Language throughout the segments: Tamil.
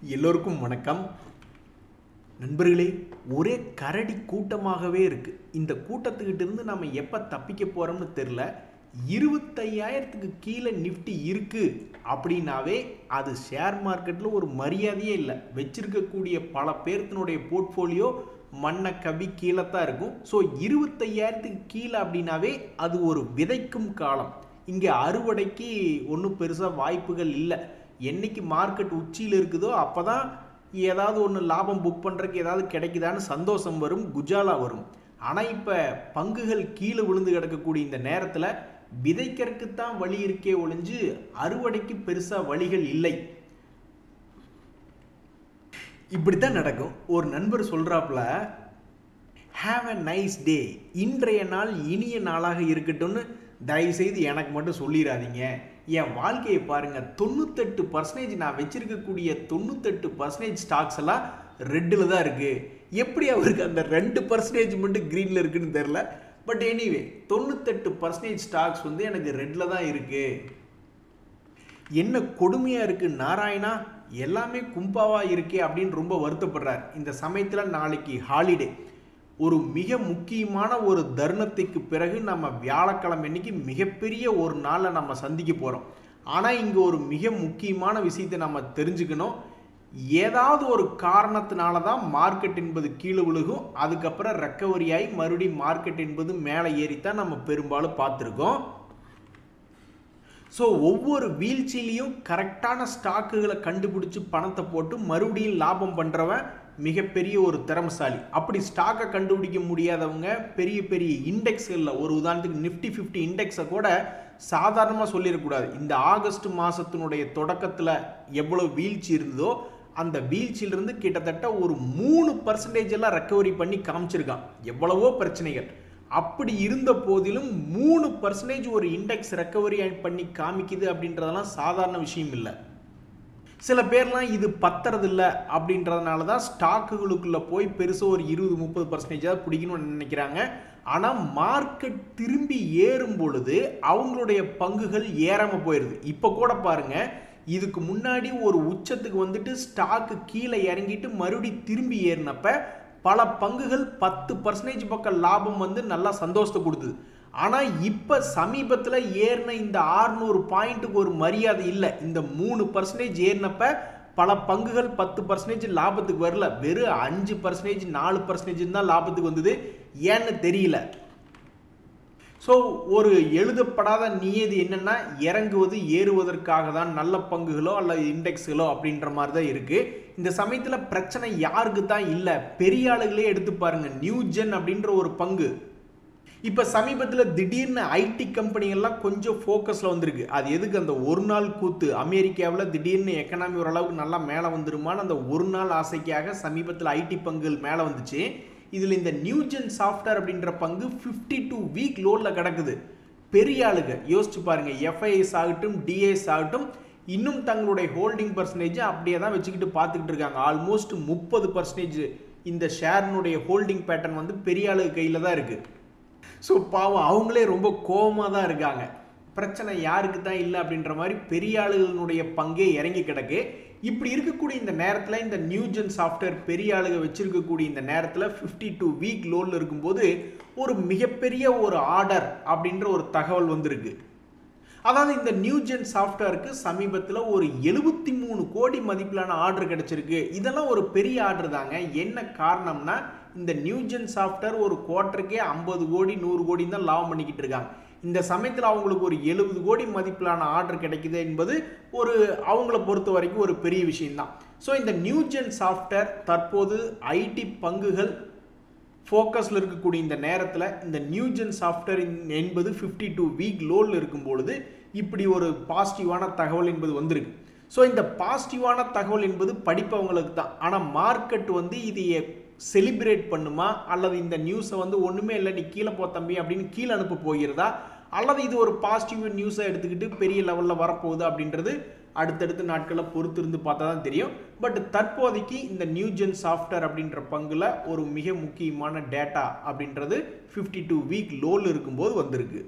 எல்லோருக்கும் வணக்கம் நண்பர்களே. ஒரே கரடி கூட்டமாகவே இருக்கு. இந்த கூட்டத்துக்கிட்ட இருந்து நம்ம எப்போ தப்பிக்க போறோம்னு தெரியல. 25,000க்கு கீழே நிஃப்டி இருக்கு அப்படின்னாவே அது ஷேர் மார்க்கெட்டில் ஒரு மரியாதையே இல்லை. வச்சிருக்கக்கூடிய பல பேர்த்தினுடைய போர்ட்ஃபோலியோ மண்ணை கவி கீழே தான் இருக்கும். ஸோ 25,000க்கு கீழே அப்படின்னாவே அது ஒரு விதைக்கும் காலம். இங்கே அறுவடைக்கு ஒன்றும் பெருசாக வாய்ப்புகள் இல்லை. என்னைக்கு மார்க்கெட் உச்சியில் இருக்குதோ அப்போ தான் ஏதாவது ஒன்று லாபம் புக் பண்ணுறதுக்கு ஏதாவது கிடைக்குதான்னு சந்தோஷம் வரும், குஜாலா வரும். ஆனால் இப்போ பங்குகள் கீழே விழுந்து கிடக்கக்கூடிய இந்த நேரத்தில் விதைக்கிறதுக்கு தான் வழி இருக்கே ஒழிஞ்சு அறுவடைக்கு பெருசாக வழிகள் இல்லை. இப்படித்தான் நடக்கும். ஒரு நண்பர் சொல்கிறாப்புல, ஹாவ் அ நைஸ் டே, இன்றைய நாள் இனிய நாளாக இருக்கட்டும்னு தயவுசெய்து எனக்கு மட்டும் சொல்லிடாதீங்க. என் வாழ்க்கையை பாருங்கள், 98% நான் வச்சிருக்கக்கூடிய 98% ஸ்டாக்ஸ் எல்லாம் ரெட்டில் தான் இருக்குது. எப்படி அவருக்கு அந்த 2% மட்டும் க்ரீனில் இருக்குன்னு தெரில. பட் எனிவே 98% ஸ்டாக்ஸ் எனக்கு ரெட்டில் தான் இருக்குது. என்ன கொடுமையாக இருக்குது நாராயணா, எல்லாமே கும்பாவாக இருக்கே அப்படின்னு ரொம்ப வருத்தப்படுறார். இந்த சமயத்தில் நாளைக்கு ஹாலிடே, ஒரு மிக முக்கியமான ஒரு தருணத்துக்கு பிறகு நம்ம வியாழக்கிழமை அன்னைக்கு மிகப்பெரிய ஒரு நாளை நம்ம சந்திக்க போகிறோம். ஆனால் இங்கே ஒரு மிக முக்கியமான விஷயத்தை நம்ம தெரிஞ்சுக்கணும். ஏதாவது ஒரு காரணத்தினால தான் மார்க்கெட் என்பது கீழே விழுகும். அதுக்கப்புறம் ரெக்கவரி ஆகி மறுபடியும் மார்க்கெட் என்பது மேலே ஏறித்தான் நம்ம பெரும்பாலும் பார்த்துருக்கோம். ஸோ ஒவ்வொரு வீழ்ச்சியிலையும் கரெக்டான ஸ்டாக்குகளை கண்டுபிடிச்சி பணத்தை போட்டு மறுபடியும் லாபம் பண்ணுறவன் மிகப்பெரிய ஒரு திறமசாலி. அப்படி ஸ்டாக்கை கண்டுபிடிக்க முடியாதவங்க பெரிய பெரிய இண்டெக்ஸ்களில், ஒரு உதாரணத்துக்கு நிஃப்டி 50 இண்டெக்ஸை கூட சாதாரணமாக சொல்லிடக்கூடாது. இந்த ஆகஸ்ட் மாதத்தினுடைய தொடக்கத்தில் எவ்வளோ வீழ்ச்சி இருந்ததோ அந்த வீழ்ச்சியிலிருந்து கிட்டத்தட்ட ஒரு 3% எல்லாம் ரெக்கவரி பண்ணி காமிச்சிருக்கான். எவ்வளவோ பிரச்சனைகள். அப்படி இருந்த போதிலும் 3% ஒரு இண்டெக்ஸ் ரெக்கவரி பண்ணி காமிக்குது அப்படின்றதெல்லாம் சாதாரண விஷயம் இல்லை. சில பேர்லாம் இது பத்துறதில்ல அப்படின்றதுனால தான் ஸ்டாக்குகளுக்குள்ளே போய் பெருசாக ஒரு 20-30% பிடிக்கணும்னு நினைக்கிறாங்க. ஆனால் மார்க்கெட் திரும்பி ஏறும் பொழுது அவங்களுடைய பங்குகள் ஏறாமல் போயிடுது. இப்போ கூட பாருங்கள், இதுக்கு முன்னாடி ஒரு உச்சத்துக்கு வந்துட்டு ஸ்டாக்கு கீழே இறங்கிட்டு மறுபடியும் திரும்பி ஏறினப்ப பல பங்குகள் 10% பக்கம் லாபம் நல்லா சந்தோஷத்தை கொடுத்தது. ஆனால் இப்போ சமீபத்தில் ஏறின இந்த 600 பாயிண்ட்டுக்கு ஒரு மரியாதை இல்லை. இந்த 3% ஏறினப்ப பல பங்குகள் 10% லாபத்துக்கு வரல, வெறும் 5%, 4% தான் லாபத்துக்கு வந்தது. ஏன்னு தெரியல. ஸோ ஒரு எழுதப்படாத நியதி என்னன்னா, இறங்குவது ஏறுவதற்காக தான் நல்ல பங்குகளோ அல்லது இண்டெக்ஸ்களோ அப்படின்ற மாதிரி தான் இருக்கு. இந்த சமயத்தில் பிரச்சனை யாருக்கு தான் இல்லை, பெரிய ஆளுகளே எடுத்து பாருங்க. நியூஜென் அப்படின்ற ஒரு பங்கு இப்போ சமீபத்தில் திடீர்னு ஐடி கம்பெனிகள்லாம் கொஞ்சம் ஃபோக்கஸில் வந்திருக்கு. அது எதுக்கு? அந்த ஒரு நாள் கூத்து. அமெரிக்காவில் திடீர்னு எக்கனாமி ஓரளவுக்கு நல்லா மேலே வந்துருமான்னு அந்த ஒரு நாள் ஆசைக்காக சமீபத்தில் ஐடி பங்குகள் மேலே வந்துச்சு. இதில் இந்த நியூஜென் சாஃப்ட்வேர் அப்படின்ற பங்கு 52 வீக் லோவில் கிடக்குது. பெரிய ஆளுங்க யோசிச்சு பாருங்க, எஃப்ஐஎஸ் ஆகட்டும் டிஏஎஸ் ஆகட்டும் இன்னும் தங்களுடைய ஹோல்டிங் பர்சன்டேஜ் அப்படியே தான் வச்சுக்கிட்டு பார்த்துக்கிட்டு இருக்காங்க. ஆல்மோஸ்ட் 30% இந்த ஷேர்னுடைய ஹோல்டிங் பேட்டர்ன் பெரிய ஆளுங்க கையில் தான் இருக்குது. ஸோ பாவம், அவங்களே ரொம்ப கோபமாக தான் இருக்காங்க. பிரச்சனை யாருக்கு தான் இல்லை அப்படின்ற மாதிரி பெரிய ஆளுகளுடைய பங்கே இறங்கி கிடக்கு. இப்படி இருக்கக்கூடிய இந்த நேரத்தில் இந்த நியூஜென் சாஃப்ட்வேர் பெரிய ஆளுக வச்சிருக்கக்கூடிய இந்த நேரத்தில் 52 வீக் லோவில் இருக்கும்போது ஒரு மிகப்பெரிய ஒரு ஆர்டர் அப்படின்ற ஒரு தகவல் வந்திருக்கு. அதாவது இந்த நியூஜென் சாஃப்ட்வேருக்கு சமீபத்தில் ஒரு 73 கோடி மதிப்பிலான ஆர்டர் கிடைச்சிருக்கு. இதெல்லாம் ஒரு பெரிய ஆர்டர் தாங்க. என்ன காரணம்னா, இந்த நியூஜென் சாஃப்ட்வேர் ஒரு குவார்ட்டருக்கே 50 கோடி 100 கோடி தான் லாபம் பண்ணிக்கிட்டு இருக்காங்க. இந்த சமயத்தில் அவங்களுக்கு ஒரு 70 கோடி மதிப்பிலான ஆர்டர் கிடைக்குது என்பது ஒரு அவங்கள பொறுத்த வரைக்கும் ஒரு பெரிய விஷயம்தான். ஸோ இந்த நியூஜென் சாஃப்ட்வேர் தற்போது ஐடி பங்குகள் ஃபோக்கஸில் இருக்கக்கூடிய இந்த நேரத்தில் இந்த நியூஜென் சாஃப்ட்வேர் என்பது 52 வீக் லோவில் இருக்கும் பொழுது இப்படி ஒரு பாசிட்டிவான தகவல் என்பது வந்திருக்கு. ஸோ இந்த பாசிட்டிவான தகவல் என்பது படிப்பவங்களுக்கு தான். ஆனால் மார்க்கெட் இதை செலிப்ரேட் பண்ணுமா, அல்லது இந்த நியூஸை ஒன்றுமே இல்லை நீ கீழே போ தம்பி அப்படின்னு கீழே அனுப்ப போகிறதா, அல்லது இது ஒரு பாசிட்டிவ் நியூஸை எடுத்துக்கிட்டு பெரிய லெவலில் வரப்போகுது அப்படின்றது அடுத்தடுத்த நாட்களில் பொறுத்து இருந்து பார்த்தா தான் தெரியும். பட் தற்போதைக்கு இந்த நியூஜென் சாஃப்ட்வேர் அப்படின்ற பங்கில் ஒரு மிக முக்கியமான டேட்டா அப்படின்றது 52 வீக் லோவில் இருக்கும்போது வந்திருக்கு.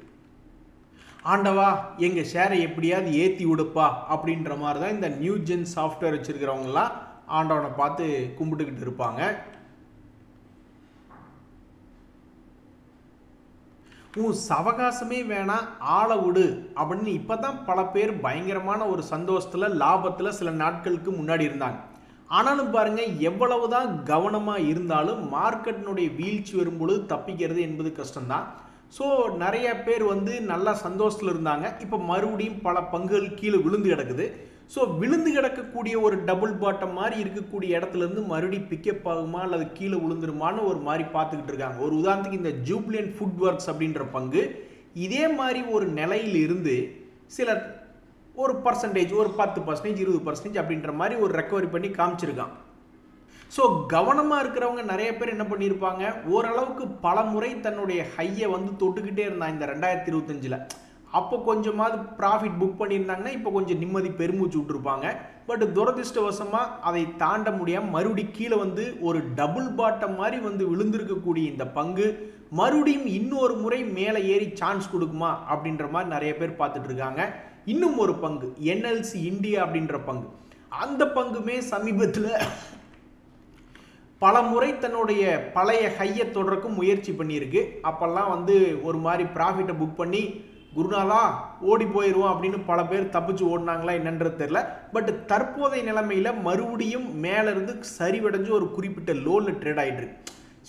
ஆண்டவா எங்கள் ஷேரை எப்படியாவது ஏற்றி விடுப்பா அப்படின்ற மாதிரி தான் இந்த நியூஜென் சாஃப்ட்வேர் வச்சுருக்கிறவங்களாம் ஆண்டவனை பார்த்து கும்பிட்டுக்கிட்டு இருப்பாங்க. சவகாசமே வேணாம், ஆள விடு அப்படின்னு இப்பதான் பல பேர் பயங்கரமான ஒரு சந்தோஷத்துல லாபத்துல சில நாட்களுக்கு முன்னாடி இருந்தாங்க. ஆனாலும் பாருங்க, எவ்வளவுதான் கவனமா இருந்தாலும் மார்க்கெட்டினுடைய வீழ்ச்சி வரும்பொழுது தப்பிக்கிறது என்பது கஷ்டம்தான். ஸோ நிறைய பேர் நல்லா சந்தோஷத்தில் இருந்தாங்க. இப்போ மறுபடியும் பல பங்குகள் கீழே விழுந்து கிடக்குது. ஸோ விழுந்து கிடக்கக்கூடிய ஒரு டபுள் பாட்டம் மாதிரி இருக்கக்கூடிய இடத்துல இருந்து மறுபடியும் பிக்கப் ஆகுமா அல்லது கீழே விழுந்துருமான்னு ஒரு மாதிரி பார்த்துக்கிட்டு இருக்காங்க. ஒரு உதாரணத்துக்கு இந்த ஜூப்ளியன்ட் ஃபுட் ஒர்க்ஸ் அப்படின்ற பங்கு இதே மாதிரி ஒரு நிலையில் இருந்து சிலர் ஒரு பர்சன்டேஜ், ஒரு 10%, 20% அப்படின்ற மாதிரி ஒரு ரெக்கவரி பண்ணி காமிச்சிருக்கான். ஸோ கவனமாக இருக்கிறவங்க நிறைய பேர் என்ன பண்ணியிருப்பாங்க, ஓரளவுக்கு பல முறை தன்னுடைய ஹையை தொட்டுக்கிட்டே இருந்தான் இந்த 2025. அப்போ கொஞ்சமாவது ப்ராஃபிட் புக் பண்ணியிருந்தாங்கன்னா இப்போ கொஞ்சம் நிம்மதி பெருமூச்சு விட்டுருப்பாங்க. பட் துரதிருஷ்டவசமாக அதை தாண்ட முடியாமல் மறுபடியும் கீழே ஒரு டபுள் பாட்டம் மாதிரி விழுந்திருக்கக்கூடிய இந்த பங்கு மறுபடியும் இன்னொரு முறை மேலே ஏறி சான்ஸ் கொடுக்குமா அப்படின்ற மாதிரி நிறைய பேர் பார்த்துட்டு இருக்காங்க. இன்னும் ஒரு பங்கு NLC இந்தியா அப்படின்ற பங்கு, அந்த பங்குமே சமீபத்தில் பல முறை தன்னுடைய பழைய ஹையை தொடர்க்கும் முயற்சி பண்ணியிருக்கு. அப்பெல்லாம் ஒரு மாதிரி ப்ராஃபிட்டை புக் பண்ணி குருநாதா ஓடி போயிடுவோம் அப்படின்னு பல பேர் தப்பிச்சு ஓடினாங்களா என்னன்றது தெரியல. பட் தற்போதைய நிலைமையில் மறுபடியும் மேலேருந்து சரிவடைஞ்சு ஒரு குறிப்பிட்ட லோவில் ட்ரேட் ஆகிட்டு இருக்கு.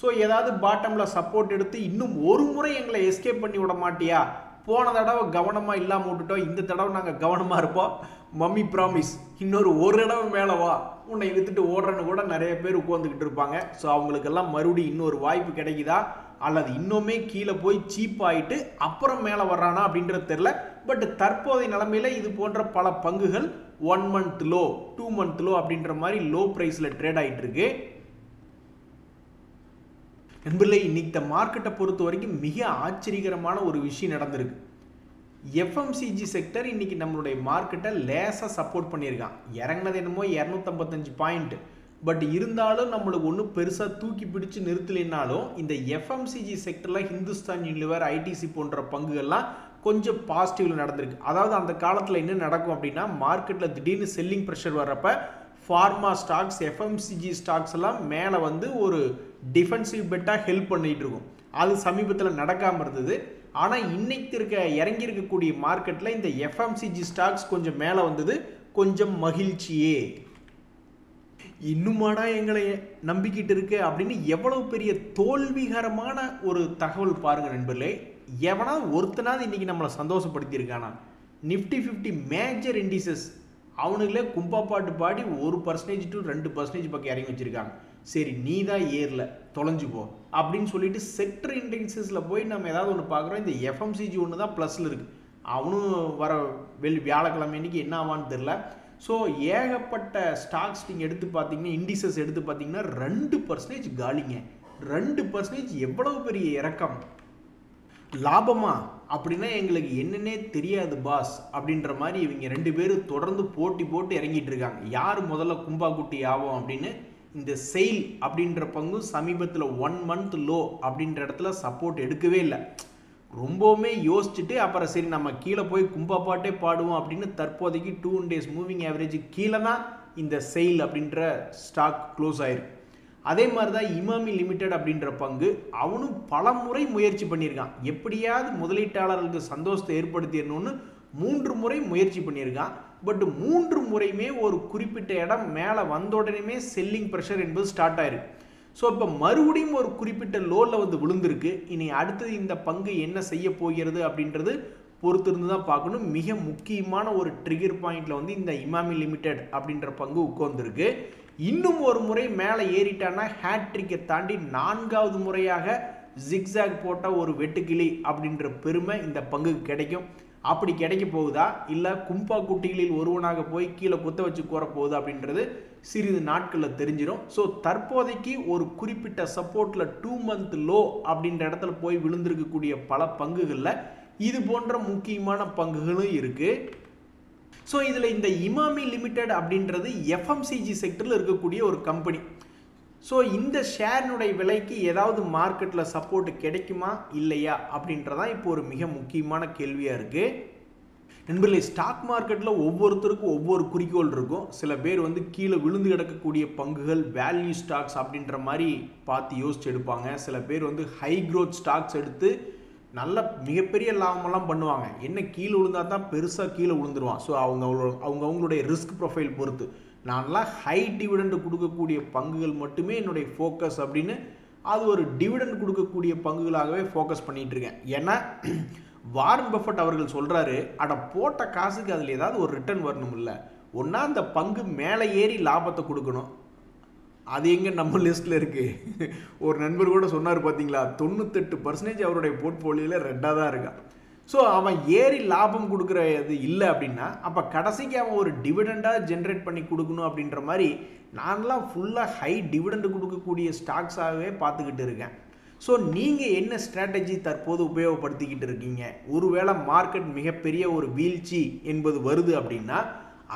ஸோ ஏதாவது பாட்டமில் சப்போர்ட் எடுத்து இன்னும் ஒரு முறை எங்களை எஸ்கேப் பண்ணி விட மாட்டியா, போன தடவை கவனமாக இல்லாமல் விட்டுட்டோம், இந்த தடவை நாங்கள் கவனமாக இருப்போம், மம்மி ப்ராமிஸ் இன்னொரு தடவை மேலே வா, உன்னை வித்துட்டு ஓடுறன்னு கூட நிறைய பேர் உட்காந்துக்கிட்டு இருப்பாங்க. ஸோ அவங்களுக்கெல்லாம் மறுபடியும் இன்னொரு வாய்ப்பு கிடைக்குதா அல்லது இன்னுமே கீழே போய் சீப் ஆகிட்டு அப்புறம் மேலே வர்றானா அப்படின்றது தெரில. பட் தற்போதைய நிலைமையில் இது போன்ற பல பங்குகள் 1 month லோ 2 month லோ அப்படின்ற மாதிரி லோ ப்ரைஸில் ட்ரேட் ஆகிட்டு இருக்கு. நண்பர்களே, இன்னைக்கு இந்த மார்க்கெட்டை பொறுத்த வரைக்கும் மிக ஆச்சரியகரமான ஒரு விஷயம் நடந்திருக்கு. FMCG செக்டர் இன்னைக்கு நம்மளுடைய மார்க்கெட்டை லேசாக சப்போர்ட் பண்ணியிருக்கான். இறங்கினது என்னமோ 255 பாயிண்ட். பட் இருந்தாலும் நம்மளுக்கு ஒன்றும் பெருசாக தூக்கி பிடிச்சு நிறுத்தலைனாலும் இந்த FMCG செக்டரில் ஹிந்துஸ்தான் யூனிலிவர், ITC போன்ற பங்குகள்லாம் கொஞ்சம் பாசிட்டிவில் நடந்திருக்கு. அதாவது அந்த காலத்தில் என்ன நடக்கும் அப்படின்னா, மார்க்கெட்டில் திடீர்னு செல்லிங் ப்ரெஷர் வர்றப்ப ஃபார்மா ஸ்டாக்ஸ், FMCG ஸ்டாக்ஸ் எல்லாம் மேலே ஒரு டிஃபென்சிவ் பெட்டாக ஹெல்ப் பண்ணிகிட்டு இருக்கும். அது சமீபத்தில் நடக்காமல் இருந்தது. ஆனால் இன்னைக்கு இறங்கி இருக்கக்கூடிய மார்க்கெட்டில் இந்த FMCG ஸ்டாக்ஸ் கொஞ்சம் மேலே வந்தது, கொஞ்சம் மகிழ்ச்சியே. இன்னுமாடா எங்களை நம்பிக்கிட்டு இருக்கு அப்படின்னு எவ்வளவு பெரிய தோல்விகரமான ஒரு தகவல் பாருங்க நண்பர்களே. எவனா ஒருத்தனாவது இன்னைக்கு நம்மளை சந்தோஷப்படுத்தியிருக்கானா? நிஃப்டி 50 மேஜர் இண்டிசஸ் அவனுங்களே கும்பா பாட்டு பாடி 1% to 2% பக்கம் இறங்கி வச்சிருக்காங்க. சரி, நீ தான் ஏறல, தொலைஞ்சு போ அப்படின்னு சொல்லிட்டு செக்டர் இண்டெக்ஸஸில் போய் நம்ம ஏதாவது ஒன்று பார்க்குறோம். இந்த FMCG ஒன்று தான் ப்ளஸில் இருக்குது. அவனும் வர வியாழக்கிழமை இன்னைக்கு என்ன ஆவான்னு தெரில. ஸோ ஏகப்பட்ட ஸ்டாக்ஸ் நீங்கள் எடுத்து பார்த்தீங்கன்னா, இண்டிசஸ் எடுத்து பார்த்தீங்கன்னா 2% காலிங்க. 2% எவ்வளவு பெரிய இறக்கம். லாபமா அப்படின்னா எங்களுக்கு என்னன்னே தெரியாது பாஸ் அப்படின்ற மாதிரி இவங்க 2 பேரும் தொடர்ந்து போட்டி போட்டு இறங்கிட்டு இருக்காங்க. யார் முதல்ல கும்பா குட்டி ஆகும் அப்படின்னு. இந்த செயில் அப்படின்ற பங்கு சமீபத்தில் 1 month லோ அப்படின்ற இடத்துல சப்போர்ட் எடுக்கவே இல்லை. ரொம்பவுமே யோசிச்சுட்டு அப்புறம் சரி நம்ம கீழே போய் கும்பா பாட்டே பாடுவோம் அப்படின்னு தற்போதைக்கு 2 days மூவிங் ஆவரேஜ் கீழே தான் இந்த செயில் அப்படின்ற ஸ்டாக் க்ளோஸ் ஆயிருக்கு. அதே மாதிரி தான் இமாமி லிமிடெட் அப்படின்ற பங்கு, அவனும் பல முறை முயற்சி பண்ணியிருக்கான். எப்படியாவது முதலீட்டாளர்களுக்கு சந்தோஷத்தை ஏற்படுத்திடணும்னு 3 முறை முயற்சி பண்ணியிருக்கான். பட் 3 முறையுமே ஒரு குறிப்பிட்ட இடம் மேலே வந்த உடனே செல்லிங் ப்ரெஷர் என்பது ஸ்டார்ட் ஆயிருக்கு. ஸோ இப்போ மறுபடியும் ஒரு குறிப்பிட்ட லோவில் விழுந்திருக்கு. இனி அடுத்தது இந்த பங்கு என்ன செய்ய போகிறது அப்படின்றது பொறுத்திருந்து தான் பார்க்கணும். மிக முக்கியமான ஒரு ட்ரிகர் பாயிண்ட்ல இந்த இமாமி லிமிடெட் அப்படின்ற பங்கு உட்கார்ந்துருக்கு. இன்னும் ஒரு முறை மேலே ஏறிட்டானா ஹேட்ரிக்கை தாண்டி 4வது முறையாக ஜிக்ஸாக் போட்ட ஒரு வெட்டுக்கிளி அப்படின்ற பெருமை இந்த பங்குக்கு கிடைக்கும். அப்படி கிடைக்க போகுதா இல்லை கும்பா குட்டிகளில் ஒருவனாக போய் கீழே குத்த வச்சு கூற போகுது அப்படின்றது சிறிது நாட்களில் தெரிஞ்சிடும். ஸோ தற்போதைக்கு ஒரு குறிப்பிட்ட சப்போர்ட்டில் 2 month லோ அப்படின்ற இடத்துல போய் விழுந்திருக்கக்கூடிய பல பங்குகளில் இது போன்ற முக்கியமான பங்குகளும் இருக்குது. ஸோ இதில் இந்த இமாமி லிமிடெட் அப்படின்றது FMCG செக்டரில் இருக்கக்கூடிய ஒரு கம்பெனி. ஸோ இந்த ஷேரினுடைய விலைக்கு ஏதாவது மார்க்கெட்டில் சப்போர்ட் கிடைக்குமா இல்லையா அப்படின்றதான் இப்போ ஒரு மிக முக்கியமான கேள்வியாக இருக்குது. நண்பர்களே, ஸ்டாக் மார்க்கெட்டில் ஒவ்வொருத்தருக்கும் ஒவ்வொரு குறிக்கோள் இருக்கும். சில பேர் வந்து கீழே விழுந்து கிடக்கக்கூடிய பங்குகள் வேல்யூ ஸ்டாக்ஸ் அப்படின்ற மாதிரி பார்த்து யோசிச்சு எடுப்பாங்க. சில பேர் வந்து ஹை க்ரோத் ஸ்டாக்ஸ் எடுத்து நல்ல மிகப்பெரிய லாபமெல்லாம் பண்ணுவாங்க. என்ன கீழே விழுந்தா தான் பெருசாக கீழே விழுந்துருவான். ஸோ அவங்களுடைய ரிஸ்க் ப்ரொஃபைல் பொறுத்து நான்லாம் ஹை டிவிடெண்ட் கொடுக்கக்கூடிய பங்குகள் மட்டுமே என்னுடைய ஃபோக்கஸ் அப்படின்னு அது ஒரு டிவிடெண்ட் கொடுக்கக்கூடிய பங்குகளாகவே ஃபோக்கஸ் பண்ணிகிட்டு இருக்கேன். ஏன்னா வாரன் பஃபட் அவர்கள் சொல்கிறாரு, அட போட்ட காசுக்கு அதில் ஏதாவது ஒரு ரிட்டர்ன் வரணும் இல்லை, ஒன்றா அந்த பங்கு மேலே ஏறி லாபத்தை கொடுக்கணும். அது எங்கே நம்ம லிஸ்ட்டில் இருக்குது? ஒரு நண்பர் கூட சொன்னார் பார்த்தீங்களா, 98% அவருடைய போர்ட்ஃபோலியோவில் ரெட்டாக தான் இருக்கான். ஸோ அவன் ஏறி லாபம் கொடுக்குற இது இல்லை அப்படின்னா அப்போ கடைசிக்கு அவன் ஒரு டிவிடெண்டாக ஜென்ரேட் பண்ணி கொடுக்கணும் அப்படின்ற மாதிரி நான்லாம் ஃபுல்லாக ஹை டிவிடெண்ட் கொடுக்கக்கூடிய ஸ்டாக்ஸாகவே பார்த்துக்கிட்டு இருக்கேன். ஸோ நீங்கள் என்ன ஸ்ட்ராட்டஜி தற்போது உபயோகப்படுத்திக்கிட்டு இருக்கீங்க? ஒருவேளை மார்க்கெட் மிகப்பெரிய ஒரு வீழ்ச்சி என்பது வருது அப்படின்னா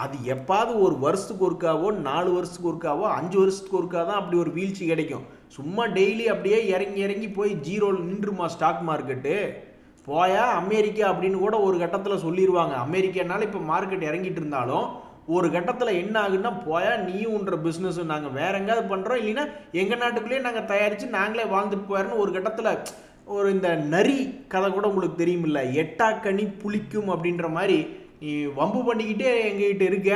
அது எப்பாவது ஒரு வருஷத்துக்கு ஒருக்காவோ 4 வருஷத்துக்கு ஒருக்காவோ 5 வருஷத்துக்கு ஒருக்கா தான் அப்படி ஒரு வீழ்ச்சி கிடைக்கும். சும்மா டெய்லி அப்படியே இறங்கி போய் ஜீரோவில் நின்றுமா ஸ்டாக் மார்க்கெட்டு? போயா அமெரிக்கா அப்படின்னு கூட ஒரு கட்டத்தில் சொல்லிடுவாங்க. அமெரிக்கானால இப்போ மார்க்கெட் இறங்கிட்டு இருந்தாலும் ஒரு கட்டத்தில் என்ன ஆகுன்னா, போயா நீயும் உன்ற பிஸ்னஸ் நாங்கள் வேற எங்கேயாவது பண்ணுறோம், இல்லைன்னா எங்கள் நாட்டுக்குள்ளேயே நாங்கள் தயாரித்து நாங்களே வாழ்ந்துட்டு போயிடணும். ஒரு கட்டத்தில் ஒரு இந்த நரி கதை கூட உங்களுக்கு தெரியுமில்ல, எட்டாக்கனி புளிக்கும் அப்படின்ற மாதிரி நீ வம்பு பண்ணிக்கிட்டே எங்ககிட்ட இருக்க,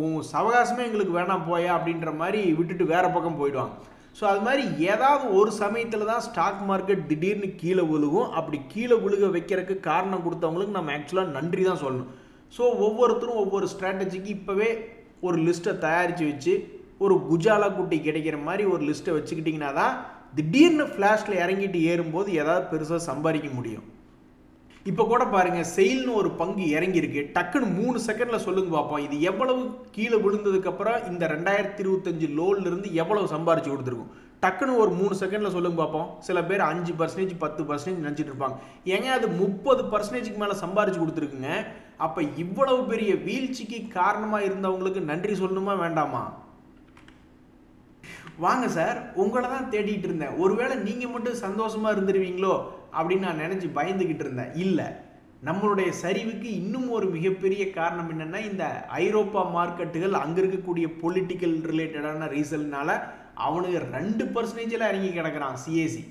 உன் சவகாசமே எங்களுக்கு வேணாம் போயா அப்படின்ற மாதிரி விட்டுட்டு வேற பக்கம் போயிடுவாங்க. ஸோ அது மாதிரி ஏதாவது ஒரு சமயத்தில் தான் ஸ்டாக் மார்க்கெட் திடீர்னு கீழே விழுகும். அப்படி கீழே விழுக வைக்கிறதுக்கு காரணம் கொடுத்தவங்களுக்கு நம்ம ஆக்சுவலாக நன்றி தான் சொல்லணும். ஸோ ஒவ்வொருத்தரும் ஒவ்வொரு ஸ்ட்ராட்டஜிக்கு இப்போவே ஒரு லிஸ்ட்டை தயாரித்து வச்சு ஒரு குஜாலா குட்டி கிடைக்கிற மாதிரி ஒரு லிஸ்ட்டை வச்சுக்கிட்டிங்கன்னா தான் திடீர்னு ஃப்ளாஷில் இறங்கிட்டு ஏறும்போது ஏதாவது பெருசாக சம்பாதிக்க முடியும். இப்போ கூட பாருங்கள், செயில்னு ஒரு பங்கு இறங்கியிருக்கு. டக்குன்னு 3 செகண்டில் சொல்லுங்க பார்ப்போம், இது எவ்வளவு கீழே விழுந்ததுக்கப்புறம் இந்த 2025 லோன்லேருந்து எவ்வளவு சம்பாரிச்சு கொடுத்துருக்கும்? டக்குன்னு ஒரு 3 செகண்டில் சொல்லுங்க பார்ப்போம். சில பேர் 5%, 10% நினச்சிட்டு இருப்பாங்க. ஏங்க அது 30%க்கு மேலே சம்பாரிச்சு கொடுத்துருக்குங்க. அப்போ இவ்வளவு பெரிய வீழ்ச்சிக்கு காரணமாக இருந்தவங்களுக்கு நன்றி சொல்லணுமா வேண்டாமா? வாங்க சார், உங்களை தான் தேடிட்டு இருந்தேன், ஒருவேளை நீங்கள் மட்டும் சந்தோஷமாக இருந்துருவீங்களோ அப்படின்னு நான் நினச்சி பயந்துக்கிட்டு இருந்தேன். இல்லை, நம்மளுடைய சரிவுக்கு இன்னும் ஒரு மிகப்பெரிய காரணம் என்னென்னா, இந்த ஐரோப்பா மார்க்கெட்டுகள் அங்கே இருக்கக்கூடிய பொலிட்டிக்கல் ரிலேட்டடான ரீசன்னால அவனுக்கு 2% இறங்கி கிடக்கிறான் சிஏசி.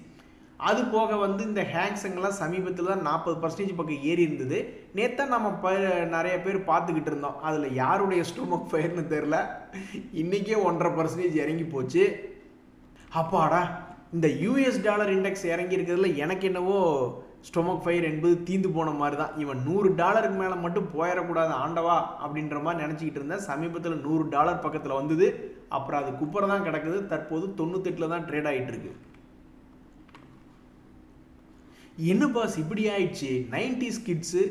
அது போக வந்து இந்த ஹேங்ஸங்கெல்லாம் சமீபத்தில் தான் 40% பக்கம் ஏறி இருந்தது. நேற்று நம்ம நிறைய பேர் பார்த்துக்கிட்டு இருந்தோம். அதில் யாருடைய ஸ்டொமக் ஃபயர்னு தெரில, இன்றைக்கே 1.5% இறங்கி போச்சு. அப்பாடா, இந்த யூஎஸ் டாலர் இண்டெக்ஸ் இறங்கி இருக்கிறதுல எனக்கு என்னவோ ஸ்டொமக் ஃபயர் என்பது தீந்து போன மாதிரி தான். இவன் $100 மேலே மட்டும் போயிடக்கூடாது ஆண்டவா அப்படின்ற மாதிரி நினச்சிக்கிட்டு இருந்தேன். சமீபத்தில் $100 பக்கத்தில் வந்தது. அப்புறம் அது குப்பரை தான் கிடக்குது. தற்போது 98 தான் ட்ரேட் ஆகிட்டு இருக்கு. என்ன பாஸ் இப்படி ஆயிடுச்சு? 90s கிட்ஸு,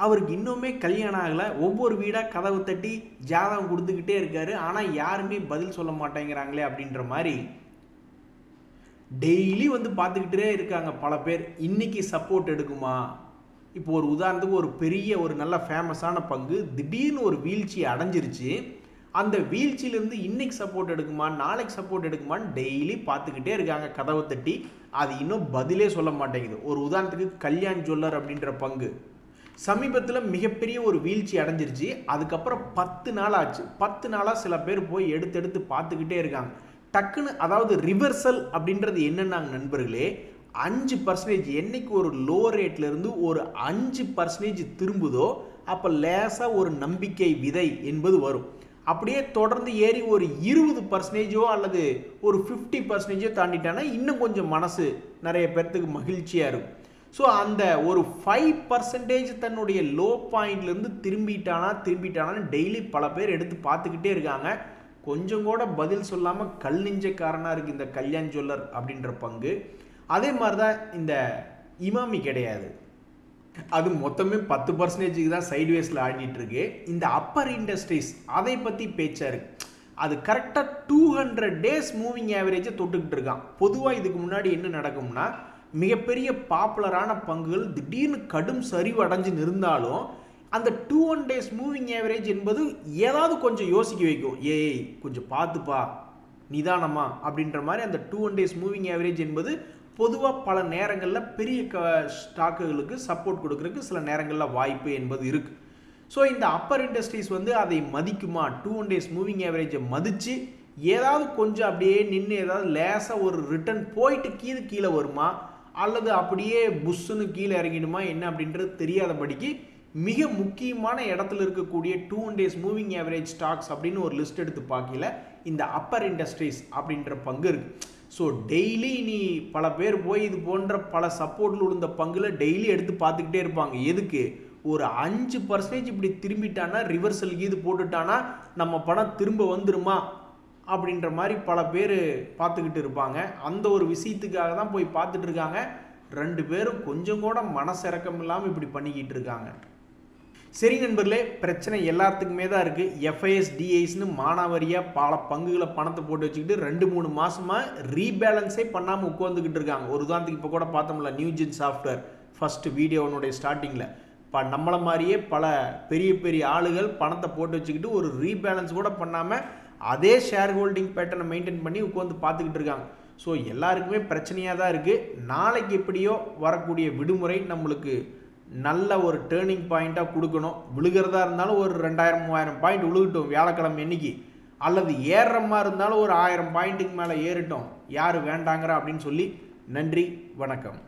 அவருக்கு இன்னுமே கல்யாணம் ஆகலை, ஒவ்வொரு வீடாக கதவு தட்டி ஜாதகம் கொடுத்துக்கிட்டே இருக்காரு, ஆனால் யாருமே பதில் சொல்ல மாட்டேங்கிறாங்களே அப்படின்ற மாதிரி டெய்லி வந்து பார்த்துக்கிட்டே இருக்காங்க பல பேர். இன்னைக்கு சப்போர்ட் எடுக்குமா? இப்போ ஒரு உதாரணத்துக்கு ஒரு பெரிய ஒரு நல்ல ஃபேமஸான பங்கு திடீர்னு ஒரு வீழ்ச்சி அடைஞ்சிருச்சு. அந்த வீழ்ச்சியிலேருந்து இன்னைக்கு சப்போர்ட் எடுக்குமா, நாளைக்கு சப்போர்ட் எடுக்குமான்னு டெய்லி பார்த்துக்கிட்டே இருக்காங்க கதவை தட்டி. அது இன்னும் பதிலே சொல்ல மாட்டேங்குது. ஒரு உதாரணத்துக்கு கல்யாண் ஜுவல்லர் அப்படின்ற பங்கு சமீபத்தில் மிகப்பெரிய ஒரு வீழ்ச்சி அடைஞ்சிருச்சு. அதுக்கப்புறம் 10 நாள் ஆச்சு. 10 நாளாக சில பேர் போய் எடுத்து பார்த்துக்கிட்டே இருக்காங்க. டக்குன்னு, அதாவது ரிவர்சல் அப்படின்றது என்னென்னாங்க நண்பர்களே, 5% என்னைக்கு ஒரு லோ ரேட்லேருந்து ஒரு 5% திரும்புதோ அப்போ லேசாக ஒரு நம்பிக்கை விதை என்பது வரும். அப்படியே தொடர்ந்து ஏறி ஒரு 20% அல்லது ஒரு 50% தாண்டிட்டானா இன்னும் கொஞ்சம் மனசு நிறைய பேர்த்துக்கு மகிழ்ச்சியாக இருக்கும். ஸோ அந்த ஒரு 5% தன்னுடைய லோ பாயிண்ட்லேருந்து திரும்பிட்டானான்னு டெய்லி பல பேர் எடுத்து பார்த்துக்கிட்டே இருக்காங்க. கொஞ்சம் கூட பதில் சொல்லாமல் கல் நெஞ்சக்காரனாக இருக்குது இந்த கல்யாண் ஜுவல்லர் அப்படின்ற பங்கு. அதே மாதிரி தான் இந்த இமாமி கிடையாது, அது மொத்தமே 10% தான் சைட்வேஸில் ஆடிட்டு இருக்கு. இந்த அப்பர் இண்டஸ்ட்ரீஸ் அதை பற்றி பேச்சா இருக்கு. அது கரெக்டாக 200 days மூவிங் ஆவரேஜை தொட்டுக்கிட்டு இருக்கான். பொதுவாக இதுக்கு முன்னாடி என்ன நடக்கும்னா, மிகப்பெரிய பாப்புலரான பங்குகள் திடீர்னு கடும் சரிவு அடைஞ்சு இருந்தாலும் அந்த 200 days மூவிங் ஆவரேஜ் என்பது ஏதாவது கொஞ்சம் யோசிக்க வைக்கும். ஏய் கொஞ்சம் பார்த்துப்பா, நிதானமா அப்படின்ற மாதிரி அந்த 200 days மூவிங் ஆவரேஜ் என்பது பொதுவாக பல நேரங்களில் பெரிய ஸ்டாக்குகளுக்கு சப்போர்ட் கொடுக்கறதுக்கு சில நேரங்களில் வாய்ப்பு என்பது இருக்குது. ஸோ இந்த அப்பர் இண்டஸ்ட்ரீஸ் வந்து அதை மதிக்குமா, 2 days மூவிங் ஆவரேஜை மதித்து ஏதாவது கொஞ்சம் அப்படியே நின்று ஏதாவது லேசாக ஒரு ரிட்டர்ன் போயிட்டு கீழே வருமா, அல்லது அப்படியே புஷ்ஷுன்னு கீழே இறங்கிடுமா என்ன அப்படின்றது தெரியாதபடிக்கு மிக முக்கியமான இடத்துல இருக்கக்கூடிய 2 days மூவிங் ஆவரேஜ் ஸ்டாக்ஸ் அப்படின்னு ஒரு லிஸ்ட் எடுத்து பார்க்கல இந்த அப்பர் இண்டஸ்ட்ரீஸ் அப்படின்ற பங்கு இருக்குது. ஸோ டெய்லி நீ பல பேர் போய் இது போன்ற பல சப்போர்ட்டில் உள்ள பங்குல டெய்லி எடுத்து பார்த்துக்கிட்டே இருப்பாங்க. எதுக்கு? ஒரு 5% இப்படி திரும்பிட்டானா, ரிவர்சல் கீது போட்டுட்டானா நம்ம பணம் திரும்ப வந்துருமா அப்படின்ற மாதிரி பல பேர் பார்த்துக்கிட்டு இருப்பாங்க. அந்த ஒரு விஷயத்துக்காக தான் போய் பார்த்துட்டு இருக்காங்க. 2 பேரும் கொஞ்சம் கூட மனசிறக்கம் இல்லாமல் இப்படி பண்ணிக்கிட்டு இருக்காங்க. சரி நண்பர்களே, பிரச்சனை எல்லாத்துக்குமே தான் இருக்குது. எஃப்ஐஎஸ் டிஐஸ்னு மானாவரியாக பல பங்குகளை பணத்தை போட்டு வச்சுக்கிட்டு 2-3 மாதமாக ரீபேலன்ஸே பண்ணாமல் உட்காந்துக்கிட்டு இருக்காங்க. ஒரு உதாரணத்துக்கு இப்போ கூட பார்த்தோம்ல, நியூஜென் சாஃப்ட்வேர் ஃபஸ்ட்டு வீடியோனுடைய ஸ்டார்டிங்கில் நம்மளை மாதிரியே பல பெரிய பெரிய ஆளுகள் பணத்தை போட்டு வச்சுக்கிட்டு ஒரு ரீபேலன்ஸ் கூட பண்ணாமல் அதே ஷேர் ஹோல்டிங் பேட்டர்னை மெயின்டைன் பண்ணி உட்காந்து பார்த்துக்கிட்டு இருக்காங்க. ஸோ எல்லாருக்குமே பிரச்சனையாக தான் இருக்குது. நாளைக்கு எப்படியோ வரக்கூடிய விடுமுறை நம்மளுக்கு நல்ல ஒரு டேர்னிங் பாயிண்ட்டாக கொடுக்கணும். விழுகிறதா இருந்தாலும் ஒரு 2000-3000 பாயிண்ட் விழுகட்டும் வியாழக்கிழமை அன்னைக்கு, அல்லது ஏறுற மாதிரி இருந்தாலும் ஒரு 1000 பாயிண்ட்டுக்கு மேலே ஏறட்டும், யார் வேண்டாங்கிற அப்படின்னு சொல்லி. நன்றி, வணக்கம்.